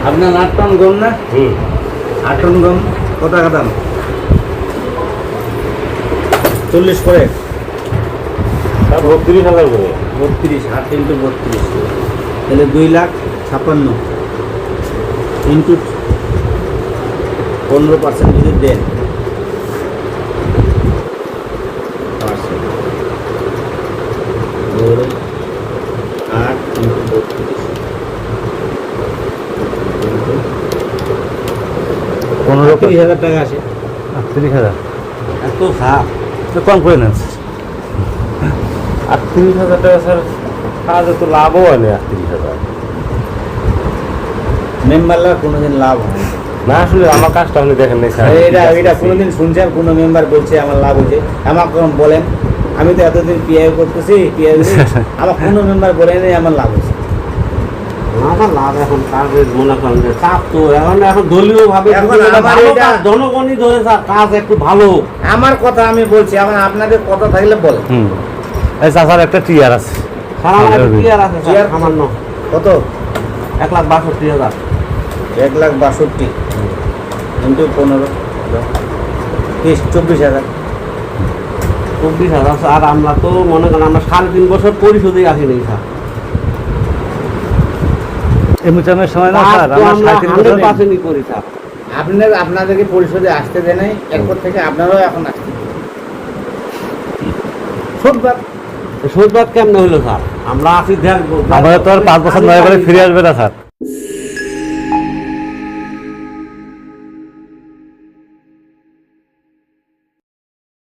আপনার 8 টন গম না? 8 টন গম কত টাকা দাম? 40 করে 32,000 করে। 32 8 ইন্টু 32 তাহলে 2,56,000 ইন্টু 15% যদি দেন ধরুন 8 ইন্টু 32 30,000 টাকা আসে। 30,000 এত খারাপ তো কম করে নেন। 38,000 টাকা স্যার কাজে তো লাভও হয় না। 38,000 মেম্বাররা কোনোদিন লাভ হয় না। না, আসলে আমার কাজটা আপনি দেখেন নাই স্যার। এটা কোনোদিন শুনছেন কোনো মেম্বার বলছে আমার লাভ হয়েছে? আমাকে বলেন, আমি তো এতদিন পিআই করতেছি, পিআই আমার কোনো মেম্বার বলে নেই আমার লাভ হয়েছে। আমার লাভ এখন কাজের মনে করেন যে চাপ তো এখন দলীয় ভাবে জনগণই ধরে কাজ একটু ভালো। আমার কথা আমি বলছি, এখন আপনাদের কথা থাকলে বলেন। এই চাচার একটা টিয়ার আছে। টিয়ার আছে টিয়ার সামান্য কত? 1,62,000। 1,62,000 ইন্টু 15 24,000। 24,000। আর আমরা তো মনে করেন আমরা 3.5 বছর পরিশোধে আসিনি স্যার। এমনিটামের সময় না স্যার, আমরা 3.5 বছর 100% করি স্যার। আপনাদেরকে পরিশোধে আসতে দেয় নাই, এরপর থেকে আপনারাও এখন আসতে সুদবাদ কেমনে হলো স্যার? আমরা আসি আমাদের তো আর 5 বছর নয় করে ফিরে আসবে না স্যার।